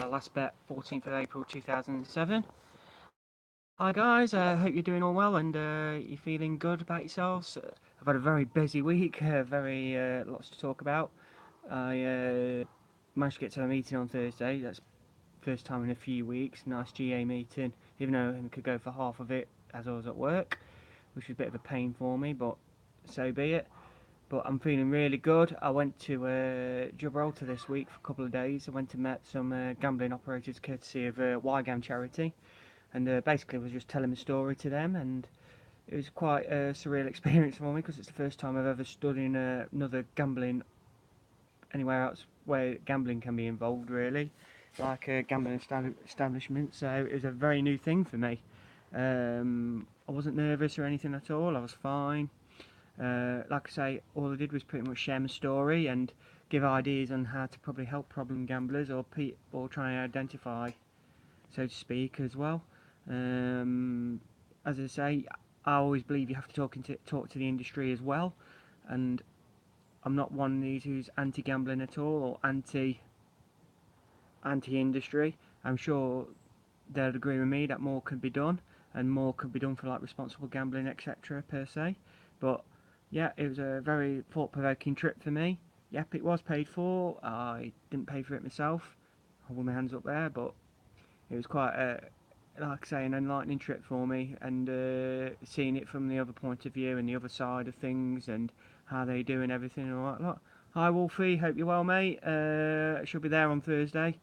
last bet, 14th of April 2007. Hi guys, hope you're doing all well and you're feeling good about yourselves. I've had a very busy week, very lots to talk about. I managed to get to a meeting on Thursday. That's first time in a few weeks. Nice GA meeting, even though I could go for half of it as I was at work, which was a bit of a pain for me, but so be it. But I'm feeling really good. I went to Gibraltar this week for a couple of days. I went and met some gambling operators courtesy of Wygam Charity, and basically was just telling the story to them, and it was quite a surreal experience for me because it's the first time I've ever stood in another gambling anywhere else where gambling can be involved, really, like a gambling establishment. So it was a very new thing for me. I wasn't nervous or anything at all. I was fine. Like I say, all I did was pretty much share my story and give ideas on how to probably help problem gamblers or try and identify, so to speak, as well. Um, as I say, I always believe you have to talk to the industry as well, and I'm not one of these who's anti-gambling at all or anti-industry. I'm sure they'll agree with me that more could be done and more could be done for like responsible gambling, etc. per se. But yeah, it was a very thought-provoking trip for me. Yep, it was paid for. I didn't pay for it myself. Hold my hands up there, but it was quite a, like I say, an enlightening trip for me, and seeing it from the other point of view and the other side of things and how they do and everything and all that lot. Hi Wolfie, hope you're well, mate. I should be there on Thursday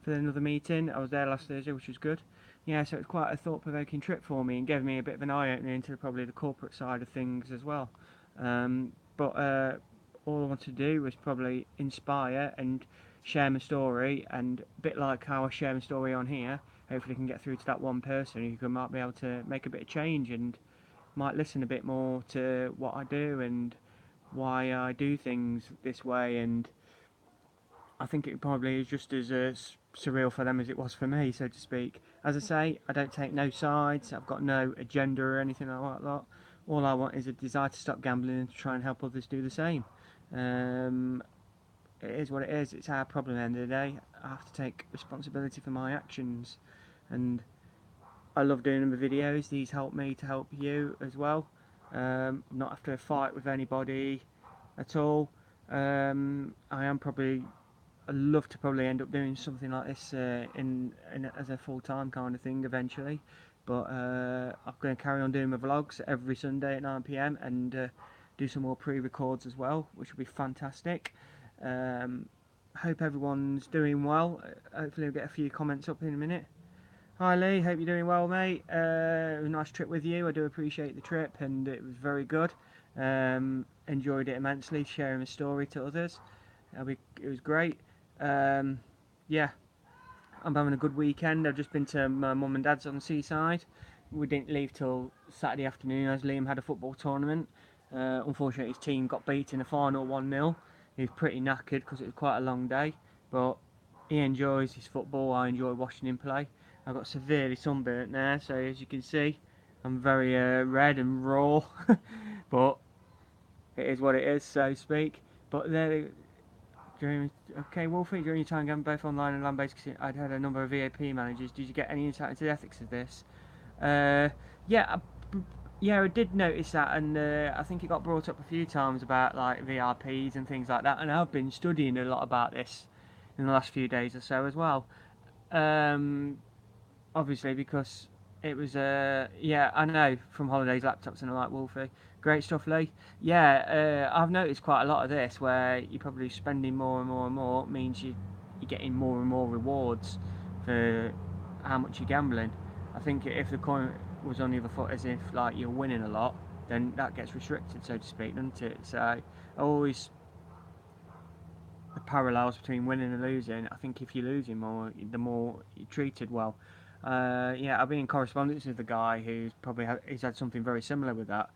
for another meeting. I was there last Thursday, which was good. Yeah, so it's quite a thought-provoking trip for me and gave me a bit of an eye-opener into probably the corporate side of things as well. But all I wanted to do was probably inspire and share my story, and a bit like how I share my story on here, hopefully I can get through to that one person who might be able to make a bit of change and might listen a bit more to what I do and why I do things this way. And I think it probably is just as surreal for them as it was for me, so to speak. As I say, I don't take no sides. I've got no agenda or anything like that. All I want is a desire to stop gambling and to try and help others do the same. Um, it is what it is. It's our problem at the end of the day. I have to take responsibility for my actions, and I love doing the videos. These help me to help you as well. Not have to fight with anybody at all. I am probably I'd love to probably end up doing something like this in as a full time kind of thing eventually. But I'm going to carry on doing my vlogs every Sunday at 9 p.m. and do some more pre-records as well, which will be fantastic. Um, hope everyone's doing well. Hopefully, we'll get a few comments up in a minute. Hi Lee, hope you're doing well, mate. Nice trip with you. I do appreciate the trip, and it was very good. Enjoyed it immensely, sharing the story to others. It was great. Um, yeah, I'm having a good weekend. I've just been to my mum and dad's on the seaside. We didn't leave till Saturday afternoon as Liam had a football tournament. Unfortunately, his team got beat in the final 1-0. He was pretty knackered because it was quite a long day, but he enjoys his football. I enjoy watching him play. I got severely sunburnt there, so as you can see, I'm very red and raw, but it is what it is, so to speak. But there, okay, Wolfie, during your time going both online and land-based casino, I'd had a number of VAP managers. Did you get any insight into the ethics of this? Uh, yeah, yeah, I did notice that, and I think it got brought up a few times about like VRPs and things like that. And I've been studying a lot about this in the last few days or so as well. Um, Obviously because it was yeah, I know, from holidays, laptops and all that, Wolfie. Great stuff, Lee. Yeah, I've noticed quite a lot of this where you're probably spending more and more and more means you're getting more and more rewards for how much you're gambling. I think if the coin was on the other foot, as if like you're winning a lot, then that gets restricted, so to speak, doesn't it? So always the parallels between winning and losing. I think if you're losing more, the more you're treated well. Yeah, I've been in correspondence with a guy who's probably he's had something very similar with that,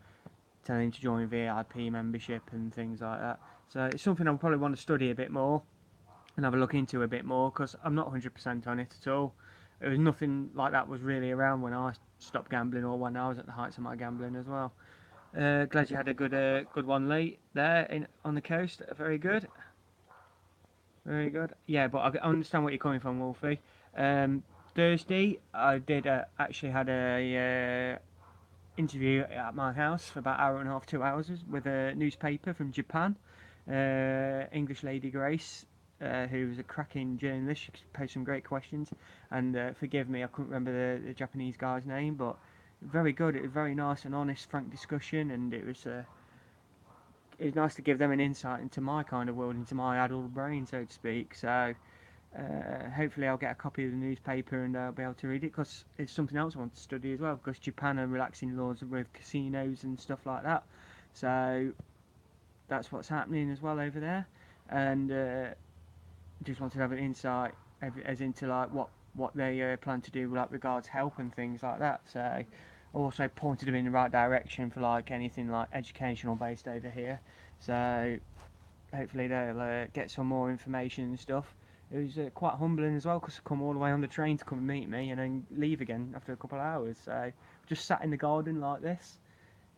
telling him to join VIP membership and things like that. So it's something I probably want to study a bit more and have a look into a bit more because I'm not 100% on it at all. It was nothing like that was really around when I stopped gambling or when I was at the heights of my gambling as well. Glad you had a good one, Lee, there on the coast. Very good. Very good. Yeah, but I understand what you're coming from, Wolfie. Um, Thursday, I did actually had a interview at my house for about hour and a half, 2 hours with a newspaper from Japan. English lady Grace, who was a cracking journalist. She posed some great questions, and forgive me, I couldn't remember the Japanese guy's name, but very good. It was very nice and honest, frank discussion, and it was nice to give them an insight into my kind of world, into my adult brain, so to speak. So hopefully I'll get a copy of the newspaper and I'll be able to read it because it's something else I want to study as well. Because Japan are relaxing laws with casinos and stuff like that, so that's what's happening as well over there. And just wanted to have an insight as into like what they plan to do like regards help and things like that. So also pointed them in the right direction for like anything like educational based over here. So hopefully they'll get some more information and stuff. It was quite humbling as well because I come all the way on the train to come and meet me and then leave again after a couple of hours. So just sat in the garden like this.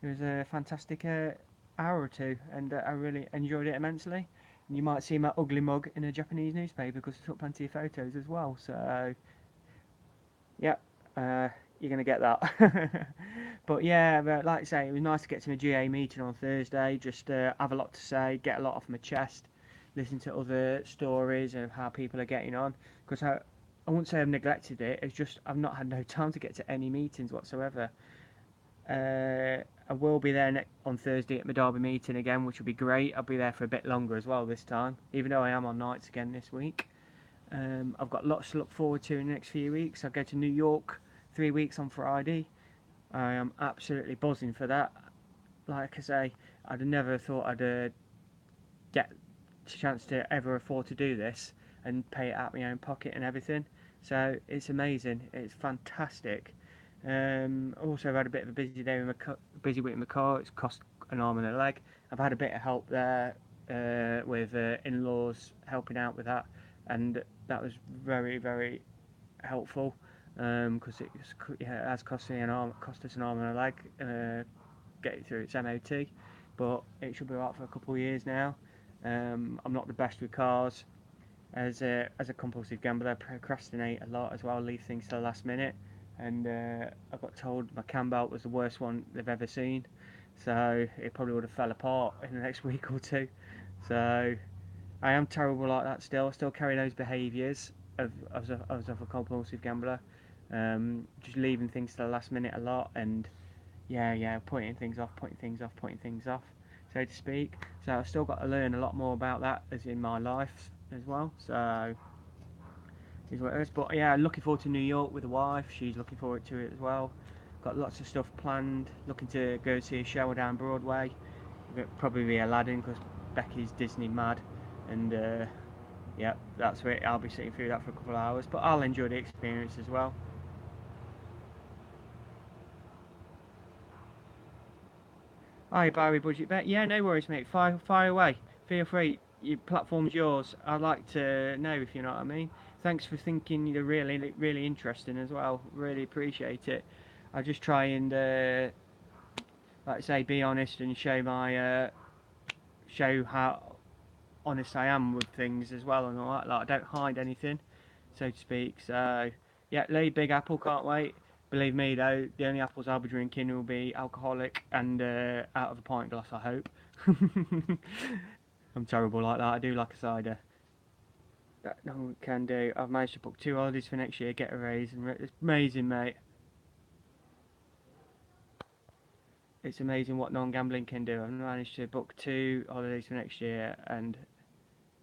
It was a fantastic hour or two, and I really enjoyed it immensely. And you might see my ugly mug in a Japanese newspaper because I took plenty of photos as well. So yeah, you're gonna get that. But yeah, but like I say, it was nice to get to a GA meeting on Thursday. Just have a lot to say, get a lot off my chest, listen to other stories of how people are getting on. Because I wouldn't say I've neglected it. It's just I've not had no time to get to any meetings whatsoever. I will be there on Thursday at my Derby meeting again, which will be great. I'll be there for a bit longer as well this time, even though I am on nights again this week. I've got lots to look forward to in the next few weeks. I go to New York 3 weeks on Friday. I am absolutely buzzing for that. Like I say, I'd never thought I'd get a chance to ever afford to do this and pay it out of my own pocket and everything. So it's amazing. It's fantastic. Also, I've had a bit of a busy day with busy week in my car. It's cost an arm and a leg. I've had a bit of help there with in-laws helping out with that, and that was very, very helpful because it has cost us an arm and a leg, get it through its MOT, but it should be right for a couple of years now. I'm not the best with cars. As a compulsive gambler, I procrastinate a lot as well. Leave things to the last minute, and I got told my cam belt was the worst one they've ever seen, so it probably would have fell apart in the next week or two. So I am terrible like that still. I still carry those behaviours of a compulsive gambler. Just leaving things to the last minute a lot, and yeah, putting things off, so to speak. So I've still got to learn a lot more about that as in my life as well. So is what it is. But yeah, looking forward to New York with the wife. She's looking forward to it as well. Got lots of stuff planned. Looking to go see a show down Broadway. It'll probably be Aladdin because Becky's Disney mad, and yeah, that's it. I'll be sitting through that for a couple of hours, but I'll enjoy the experience as well. Hi, Barry Budget Bet. Yeah, no worries, mate. Fire away. Feel free. Your platform's yours. I'd like to know if you know what I mean. Thanks for thinking you're really, really interesting as well. Really appreciate it. I just try and, like I say, be honest and show how honest I am with things as well and all that. Like I don't hide anything, so to speak. So yeah, Lee Big Apple, can't wait. Believe me though, the only apples I'll be drinking will be alcoholic and out of a pint glass. I hope. I'm terrible like that. I do like a cider. That no one can do. I've managed to book 2 holidays for next year, get a raise, and it's amazing, mate. It's amazing what non-gambling can do. I've managed to book 2 holidays for next year, and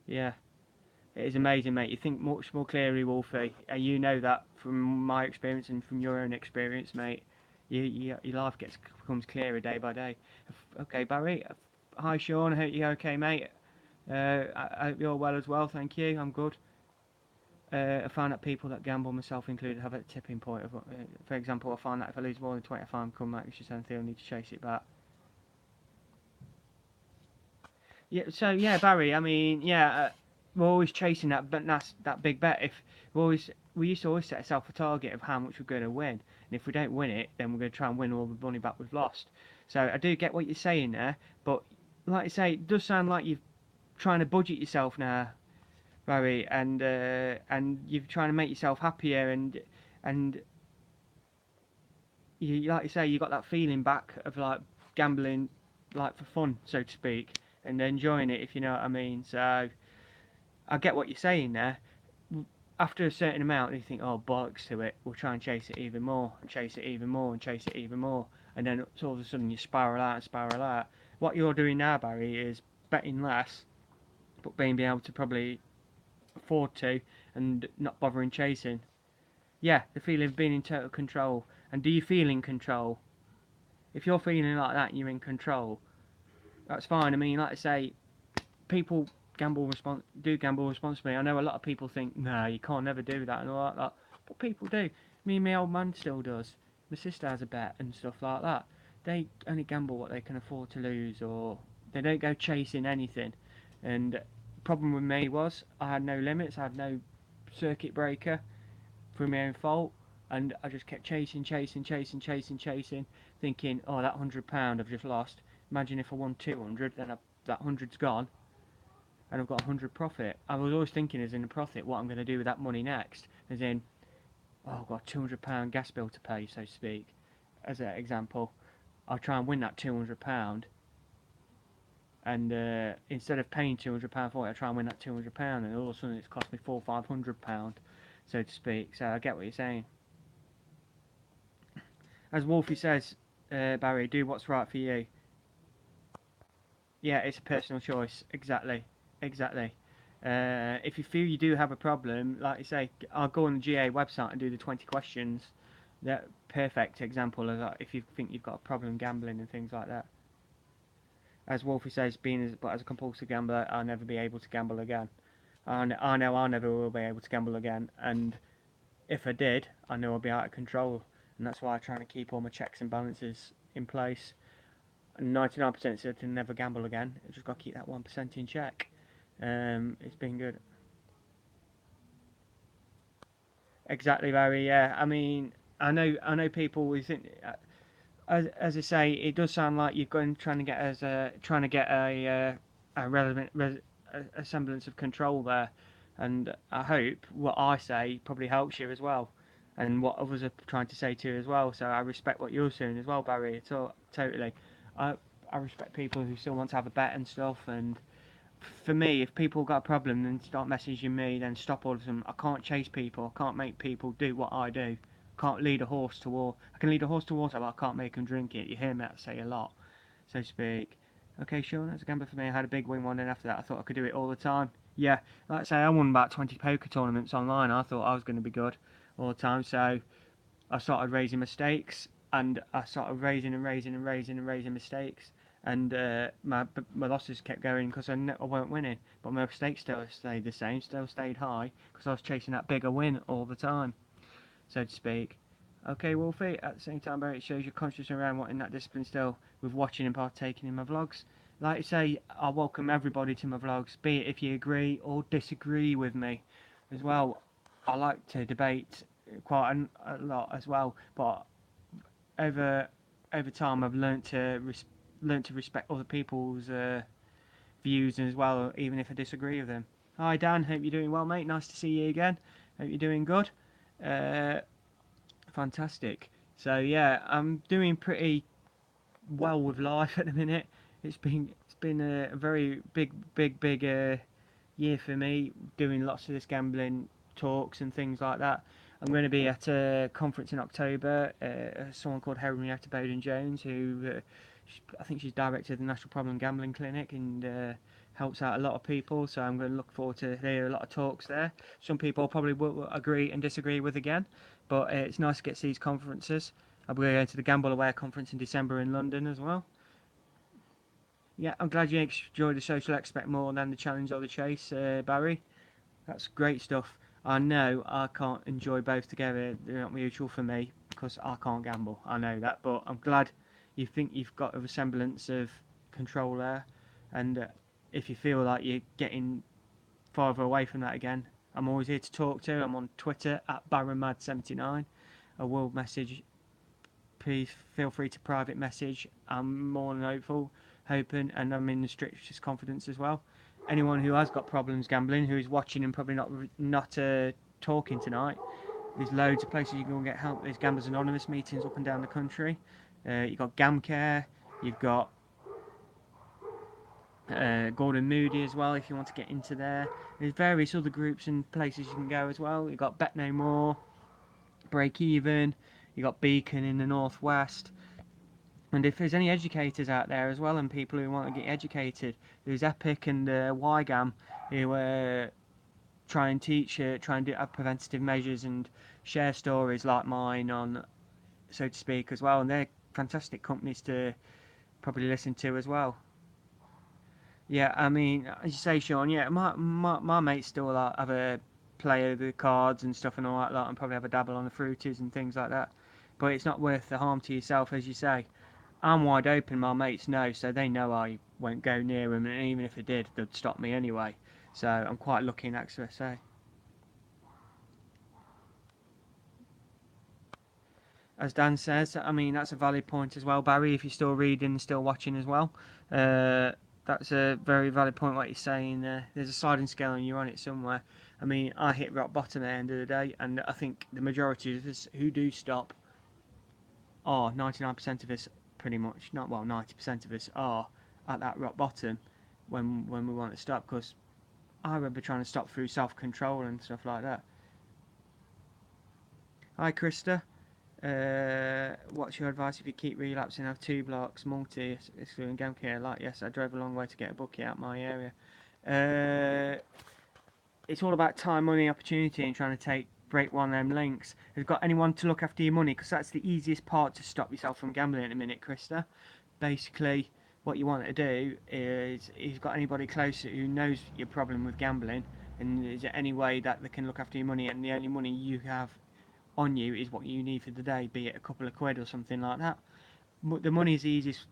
yeah, it is amazing, mate. You think much more clearly, Wolfie. You know that from my experience and from your own experience, mate. Your life becomes clearer day by day. Okay, Barry. Hi, Sean. I hope you're okay, mate. I hope you're well as well. Thank you. I'm good. I find that people that gamble, myself included, have a tipping point. For example, I find that if I lose more than 25, come back, it's just something I need to chase it back. Yeah, so yeah, Barry. I mean, yeah, we're always chasing that big bet. If we used to always set ourselves a target of how much we're going to win, and if we don't win it, then we're going to try and win all the money back we've lost. So I do get what you're saying there, but like I say, it does sound like you're trying to budget yourself now. Barry, and you're trying to make yourself happier, and you, like you say, you got that feeling back of like gambling, like for fun, so to speak, and enjoying it, if you know what I mean. So I get what you're saying there. After a certain amount, you think, oh bollocks to it, we'll try and chase it even more, and chase it even more, and chase it even more, and then all of a sudden you spiral out and spiral out. What you're doing now, Barry, is betting less, but being able to probably afford to, and not bothering chasing. Yeah, the feeling of being in total control. And do you feel in control? If you're feeling like that and you're in control, that's fine. I mean, like I say, people do gamble responsibly. I know a lot of people think, no, you can't never do that and all like that, but people do. Me and my old man still does. My sister has a bet and stuff like that. They only gamble what they can afford to lose, or they don't go chasing anything. And the problem with me was I had no limits. I had no circuit breaker through my own fault, and I just kept chasing, thinking, oh, that £100 I've just lost. Imagine if I won 200, then that hundred's gone, and I've got 100 profit. I was always thinking, as in a profit, what I'm going to do with that money next, as in, oh, I've got a £200 gas bill to pay, so to speak, as an example. I'll try and win that £200, and instead of paying £200 for it, I try and win that £200, and all of a sudden it's cost me £400-500, so to speak. So I get what you're saying. As Wolfie says, Barry, do what's right for you. Yeah, it's a personal choice. Exactly. Exactly. If you feel you do have a problem, like you say, I'll go on the GA website and do the 20 questions. That perfect example of that. If you think you've got a problem gambling and things like that. As Wolfie says, as a compulsive gambler, I'll never be able to gamble again. I know I never will be able to gamble again. And if I did, I know I'll be out of control. And that's why I'm trying to keep all my checks and balances in place. 99% said to never gamble again. I just got to keep that 1% in check. It's been good. Exactly, Barry. Yeah, I mean, I know people who think, as I say, it does sound like you're going trying to get trying to get a relevant a semblance of control there, and I hope what I say probably helps you as well, and what others are trying to say to you as well. So I respect what you're saying as well, Barry. Totally. I I respect people who still want to have a bet and stuff, and for me, if people got a problem, then start messaging me, then stop all of them. I can't chase people. I can't make people do what I do. I can't lead a horse to water. I can lead a horse to water, but I can't make them drink it. You hear me say a lot, so to speak. Okay, Sean, that's a gamble for me. I had a big win one, and after that, I thought I could do it all the time. Yeah, like I say, I won about 20 poker tournaments online. I thought I was going to be good all the time, so I started raising mistakes, and I started raising mistakes, and my losses kept going because I weren't winning, but my mistakes still stayed the same, still stayed high because I was chasing that bigger win all the time, so to speak. Okay, Wolfie, at the same time, Barry, it shows you're conscious around wanting that discipline still with watching and partaking in my vlogs. Like I say, I welcome everybody to my vlogs, be it if you agree or disagree with me as well. I like to debate quite a lot as well, but over time I've learnt to respect other people's views as well, even if I disagree with them. Hi Dan, hope you're doing well, mate. Nice to see you again. Hope you're doing good. Uh, Fantastic. So yeah, I'm doing pretty well with life at the minute. It's been a very big year for me, doing lots of this gambling talks and things like that. I'm going to be at a conference in October. Someone called Henrietta Bowden Jones, who I think she's director of the National Problem Gambling Clinic, and helps out a lot of people. So I'm going to look forward to hear a lot of talks there. Some people probably will agree and disagree with again, but it's nice to get to these conferences. I'll be going to the Gamble Aware conference in December in London as well. Yeah, I'm glad you enjoyed the social aspect more than the challenge or the chase, Barry. That's great stuff. I know I can't enjoy both together. They're not mutual for me because I can't gamble. I know that, but I'm glad you think you've got a semblance of control there. And if you feel like you're getting farther away from that again, I'm always here to talk to. I'm on Twitter at BaronMad79. I will message. Please feel free to private message. I'm more than hoping, and I'm in the strictest confidence as well. anyone who has got problems gambling, who is watching and probably not talking tonight, there's loads of places you can go and get help. There's Gamblers Anonymous meetings up and down the country. You've got GamCare. You've got Gordon Moody as well if you want to get into there. There's various other groups and places you can go as well. You've got Bet No More, Break Even. You've got Beacon in the northwest. And if there's any educators out there as well and people who want to get educated, there's Epic and YGAM who try and teach, try and have preventative measures and share stories like mine on, so to speak, as well. And they're fantastic companies to probably listen to as well. Yeah, I mean, as you say, Sean, yeah, my mates still have a play of the cards and stuff and all like that, and probably have a dabble on the fruities and things like that. But it's not worth the harm to yourself, as you say. I'm wide open, my mates know, so they know I won't go near them, and even if I did, they'd stop me anyway. So I'm quite lucky in that say. As Dan says, I mean, that's a valid point as well, Barry, if you're still reading and still watching as well. Uh, that's a very valid point what you're saying there. There's a sliding scale and you're on it somewhere. I mean, I hit rock bottom at the end of the day, and I think the majority of us who do stop are 99% of us pretty much, not well, 90% of us are at that rock bottom when we want to stop, because I remember trying to stop through self-control and stuff like that. Hi, Krista. What's your advice if you keep relapsing? Have two blocks, multi, excluding game care? Like, yes, I drove a long way to get a bookie out my area. Uh, it's all about time, money, opportunity, and trying to break one of them links. Have you got anyone to look after your money? Because that's the easiest part to stop yourself from gambling in a minute, Krista. Basically, what you want to do is, if you've got anybody close who knows your problem with gambling, and is there any way that they can look after your money, and the only money you have on you is what you need for the day, be it a couple of quid or something like that. The money is the easiest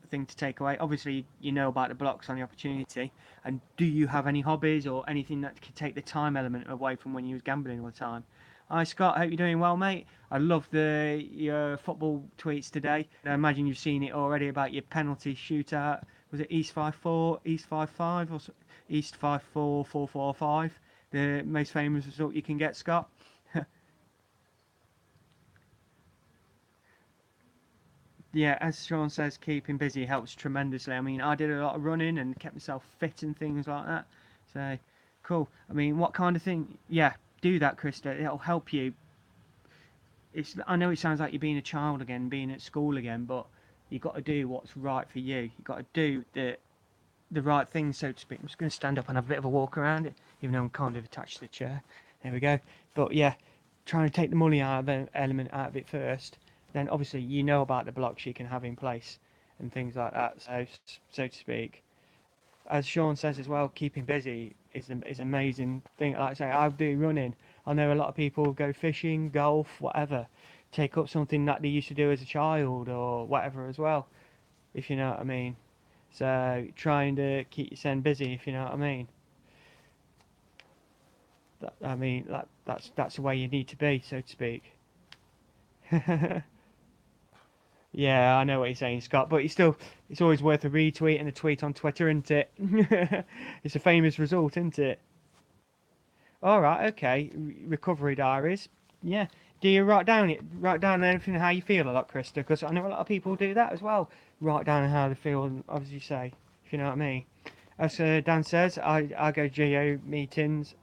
thing to take away. Obviously, you know about the blocks on the opportunity. And do you have any hobbies or anything that could take the time element away from when you was gambling all the time? Hi Scott, hope you're doing well, mate. I love your football tweets today. I imagine you've seen it already about your penalty shootout. Was it East 5-4, East 5-5, or East 5-4, 4-4-5? The most famous result you can get, Scott. Yeah, as Sean says, keeping busy helps tremendously. I mean, I did a lot of running and kept myself fit and things like that. So, cool. I mean, what kind of thing? Yeah, do that, Krista. It'll help you. I know it sounds like you're being a child again, being at school again, but you've got to do what's right for you. You've got to do the right thing, so to speak. I'm just going to stand up and have a bit of a walk around it, even though I'm kind of attached to the chair. There we go. But yeah, trying to take the money out of the element out of it first. Then obviously you know about the blocks you can have in place and things like that. So to speak. As Sean says as well, keeping busy is an amazing thing. Like I say, I do running. I know a lot of people go fishing, golf, whatever. Take up something that they used to do as a child or whatever as well, if you know what I mean. So trying to keep yourself busy, if you know what I mean. That's the way you need to be, so to speak. Yeah, I know what you're saying, Scott, but it's always worth a retweet and a tweet on Twitter, isn't it? It's a famous result, isn't it? All right, okay. Recovery diaries. Yeah. Do you write down anything how you feel a lot, Krista? Because I know a lot of people do that as well. Write down how they feel, and obviously say, if you know what I mean. As Dan says, I go GO meetings,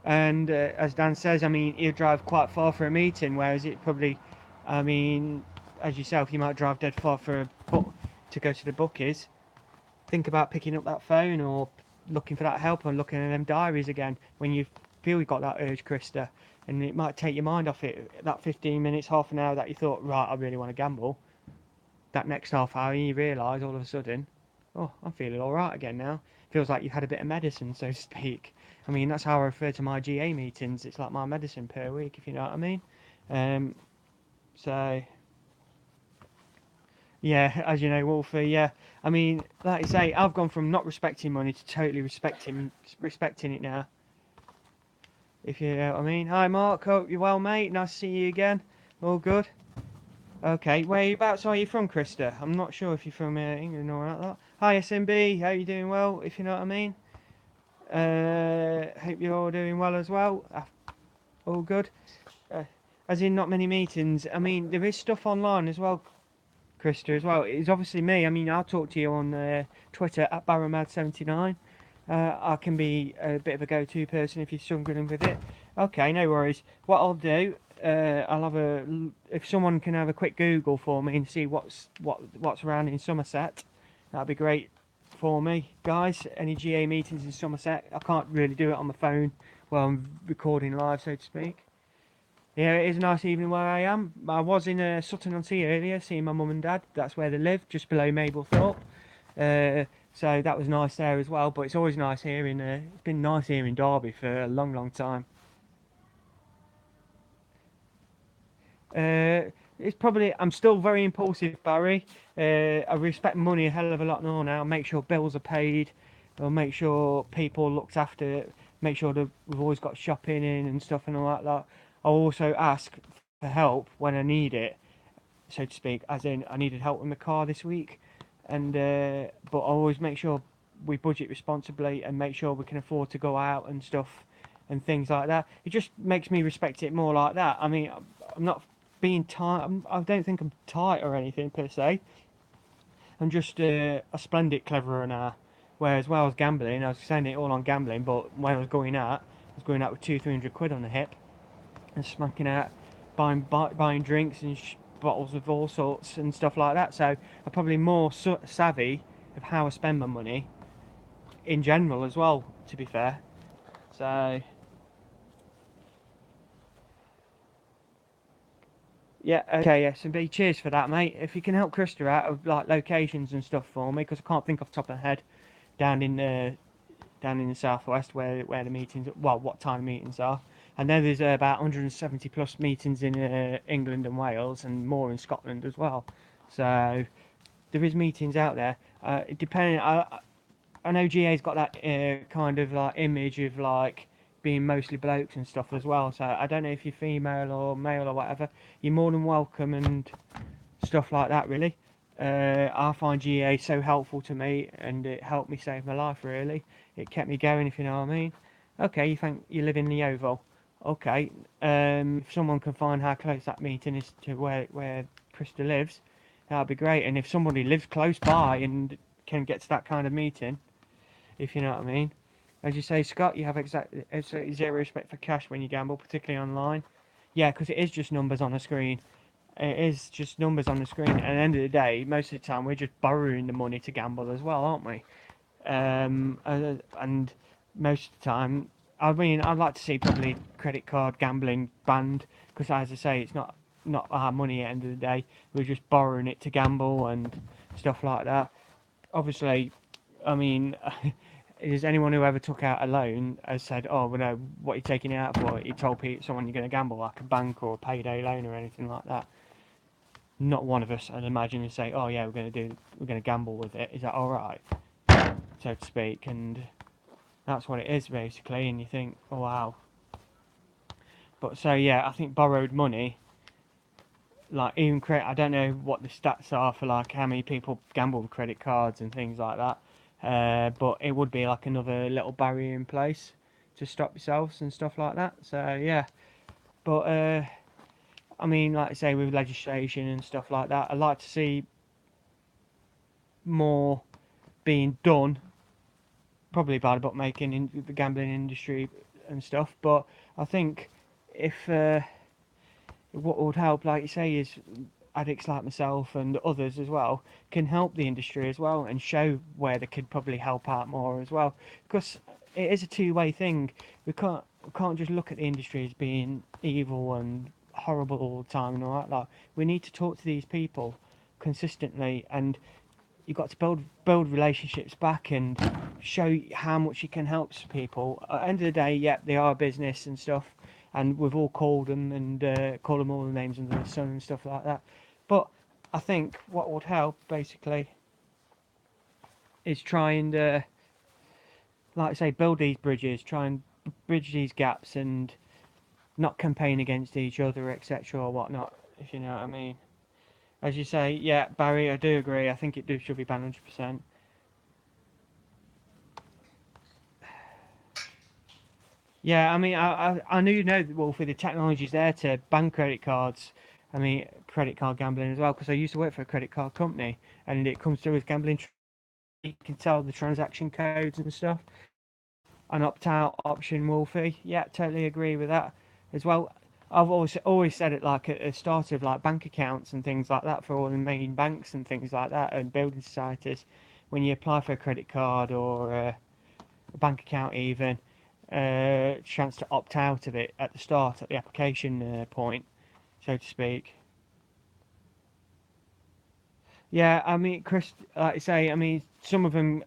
and as Dan says, I mean, you drive quite far for a meeting, whereas it probably, I mean, as yourself, you might drive dead far for to go to the bookies. Think about picking up that phone or looking for that help and looking at them diaries again when you feel you've got that urge, Krista. And it might take your mind off it. That 15 minutes, half an hour that you thought, right, I really want to gamble. That next half hour, you realise all of a sudden, oh, I'm feeling all right again now. Feels like you've had a bit of medicine, so to speak. I mean, that's how I refer to my GA meetings. It's like my medicine per week, if you know what I mean. Um, so yeah, as you know, Wolfie. Yeah, I mean, like I say, I've gone from not respecting money to totally respecting it now. If you know what I mean. Hi, Mark. Hope you're well, mate. Nice to see you again. All good. Okay, whereabouts are you from, Krista? I'm not sure if you're from England or like that. Hi SMB, how you doing? Well, if you know what I mean. Hope you're all doing well as well. All good. Uh, as in, not many meetings. I mean, there is stuff online as well, Krista, as well. It's obviously me. I mean, I'll talk to you on Twitter at Barrowmad79. I can be a bit of a go-to person if you're struggling with it. Okay, no worries. What I'll do, I'll have if someone can have a quick Google for me and see what's around in Somerset, that'd be great for me, guys. Any GA meetings in Somerset? I can't really do it on the phone while I'm recording live, so to speak. Yeah, it is a nice evening where I am. I was in Sutton-on-Sea earlier, seeing my mum and dad. That's where they live, just below Mablethorpe. So that was nice there as well. But it's always nice here it's been nice here in Derby for a long, long time. It's probably I'm still very impulsive, Barry. I respect money a hell of a lot more now. Make sure bills are paid. I'll make sure people looked after. Make sure that we've always got shopping in and stuff and all that. I'll also ask for help when I need it, so to speak. As in, I needed help with my car this week, and but I always make sure we budget responsibly and make sure we can afford to go out and stuff and things like that. It just makes me respect it more like that. I mean, I'm not being tight. I don't think I'm tight or anything per se. I'm just a splendid cleverer now. Whereas when I was gambling, I was spending it all on gambling. But when I was going out with 200-300 quid on the hip and smacking out, buying drinks and bottles of all sorts and stuff like that. So I'm probably more savvy of how I spend my money in general as well. To be fair, so. Yeah, okay, yes, and B, cheers for that, mate. If you can help Krista out of like locations and stuff for me, because I can't think off the top of my head down in the southwest where the meetings, well, what time the meetings are. I know there's about 170 plus meetings in England and Wales, and more in Scotland as well. So there is meetings out there. Depending, I know GA's got that kind of like image of like being mostly blokes and stuff as well. So I don't know if you're female or male or whatever. You're more than welcome and stuff like that. Really, I find GA so helpful to me, and it helped me save my life. Really, it kept me going. If you know what I mean. Okay, you think you live in the Oval? Okay, if someone can find how close that meeting is to where Krista lives, that'd be great. And if somebody lives close by and can get to that kind of meeting, if you know what I mean. As you say, Scott, you have absolutely zero respect for cash when you gamble, particularly online. Yeah, because it is just numbers on a screen. It is just numbers on the screen. And at the end of the day, most of the time, we're just borrowing the money to gamble as well, aren't we? And most of the time, I mean, I'd like to see probably credit card gambling banned because, as I say, it's not our money at the end of the day. We're just borrowing it to gamble and stuff like that. Obviously, I mean, is anyone who ever took out a loan has said, "Oh, well, no, what are you taking it out for?" You told someone you're going to gamble, like a bank or a payday loan or anything like that. Not one of us, I'd imagine, would say, "Oh yeah, we're going to gamble with it. Is that all right?" So to speak, and that's what it is basically. And you think, "Oh wow." But so yeah, I think borrowed money, like even credit. I don't know what the stats are for like how many people gamble with credit cards and things like that. But it would be like another little barrier in place to stop yourselves and stuff like that. So yeah, but I mean, like I say, with legislation and stuff like that, I'd like to see more being done, probably by the bookmaking in the gambling industry and stuff. But I think if what would help, like you say, is addicts like myself and others as well can help the industry as well and show where they could probably help out more as well, because it is a two-way thing. We can't just look at the industry as being evil and horrible all the time and all that. Like, we need to talk to these people consistently, and you've got to build relationships back and show how much you can help people. At the end of the day, yeah, they are a business and stuff, and we've all called them and called them all the names under the sun and stuff like that. But I think what would help basically is try and, like I say, build these bridges, try and bridge these gaps, and not campaign against each other, etc. or whatnot. If you know what I mean. As you say, yeah, Barry, I do agree. I think it should be banned 100%. Yeah, I mean, I knew, Wolfie, the technology's there to ban credit cards. I mean, credit card gambling as well, because I used to work for a credit card company, and it comes through with gambling. You can tell the transaction codes and stuff. An opt-out option, Wolfie. Yeah, totally agree with that as well. I've always said it, like at the start of like bank accounts and things like that for all the main banks and things like that, and building societies. When you apply for a credit card or a bank account, even chance to opt out of it at the start, at the application point, so to speak. Yeah, I mean, Chris, like I say, I mean, some of them,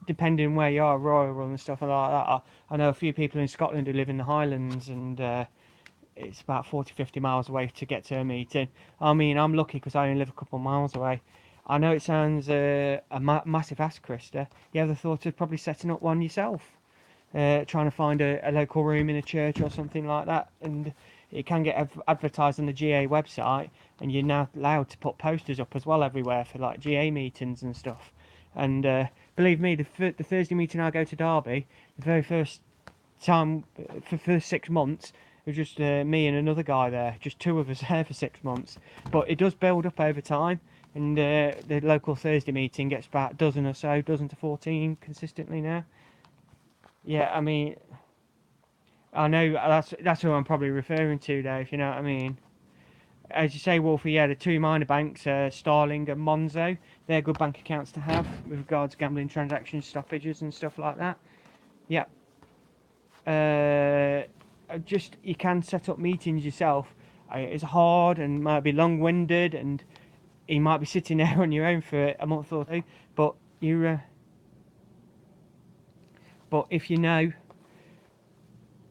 depending where you are, rural and stuff like that. I know a few people in Scotland who live in the Highlands, and it's about 40, 50 miles away to get to a meeting. I mean, I'm lucky because I only live a couple of miles away. I know it sounds a massive ask, Krista. You ever thought of probably setting up one yourself? Trying to find a local room in a church or something like that, and it can get advertised on the GA website, and you're now allowed to put posters up as well everywhere for like GA meetings and stuff. And believe me, the Thursday meeting I go to Derby, the very first time for the first 6 months, it was just me and another guy there, just two of us there for 6 months. But it does build up over time, and the local Thursday meeting gets about a dozen or so, dozen to 14 consistently now. Yeah, I mean, I know that's who I'm probably referring to, Dave. You know what I mean? As you say, Wolfie, yeah, the two minor banks, Starling and Monzo, they're good bank accounts to have with regards to gambling transactions, stoppages, and stuff like that. Yeah. Just you can set up meetings yourself. It's hard and might be long-winded, and you might be sitting there on your own for a month or two. But but if you know,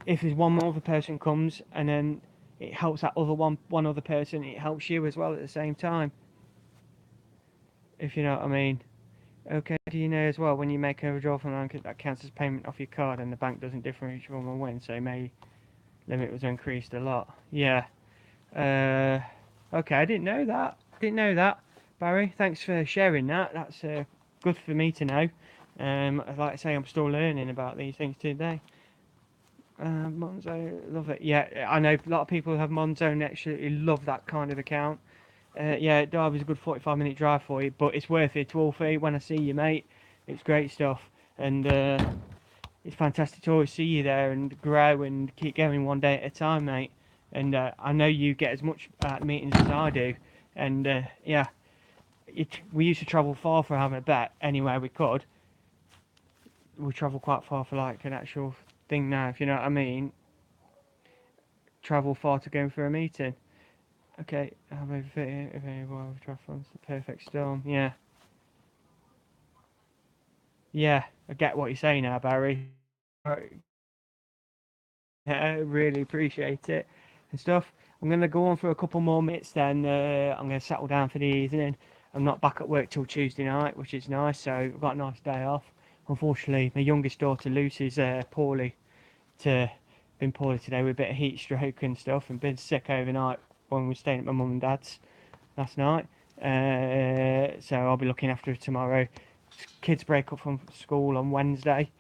if there's one other person comes, and then it helps that one other person, it helps you as well at the same time, if you know what I mean. Okay, do you know as well, when you make a withdrawal from the bank, that counts as payment off your card, and the bank doesn't differentiate from a win, so may limit was increased a lot. Yeah. uh okay, I didn't know that, Barry. Thanks for sharing that. That's good for me to know. Like I say, I'm still learning about these things today. Monzo, love it. Yeah, I know a lot of people who have Monzo and actually love that kind of account. Yeah, Derby's a good 45-minute drive for you, but it's worth it. Wolfie, when I see you, mate, it's great stuff, and it's fantastic to always see you there and grow and keep going one day at a time, mate. And I know you get as much meetings as I do, and yeah, we used to travel far for having a bet anywhere we could. We travel quite far for like an actual thing now, if you know what I mean. Travel far to go for a meeting. Okay, I'm over traffic. The perfect storm. Yeah, yeah. I get what you're saying now, Barry. Right. I really appreciate it and stuff. I'm gonna go on for a couple more minutes, then I'm gonna settle down for the evening. I'm not back at work till Tuesday night, which is nice. So I've got a nice day off. Unfortunately, my youngest daughter Lucy's to been poorly today with a bit of heat stroke and stuff, and been sick overnight when we were staying at my mum and dad's last night. So I'll be looking after her tomorrow. Kids break up from school on Wednesday,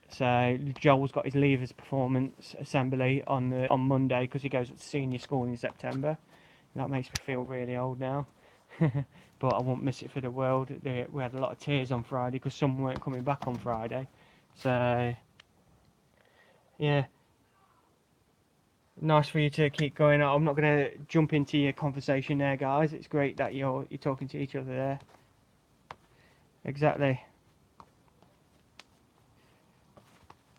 so Joel's got his leavers performance assembly on Monday because he goes to senior school in September. That makes me feel really old now, but I won't miss it for the world. We had a lot of tears on Friday because some weren't coming back on Friday. So yeah, nice for you to keep going. I'm not going to jump into your conversation there, guys. It's great that you're talking to each other there. Exactly.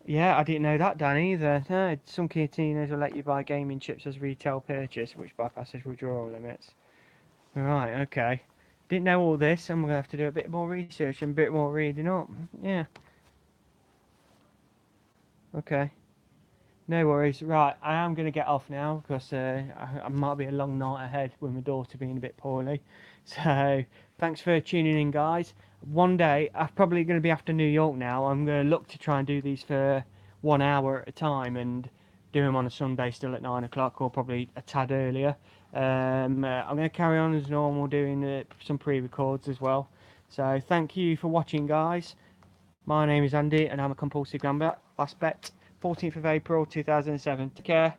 Yeah, I didn't know that, Dan, either. No, some cantinas will let you buy gaming chips as retail purchase, which bypasses withdrawal limits. Right, okay. Didn't know all this, and we're going to have to do a bit more research and a bit more reading up. Yeah, okay. No worries. Right, I am going to get off now because I might be a long night ahead with my daughter being a bit poorly. So, thanks for tuning in, guys. One day, I'm probably going to be after New York now. I'm going to look to try and do these for 1 hour at a time and do them on a Sunday still at 9 o'clock or probably a tad earlier. I'm going to carry on as normal doing some pre records as well. So, thank you for watching, guys. My name is Andy and I'm a compulsive gambler. Last bet. 14th of April 2007. Take care.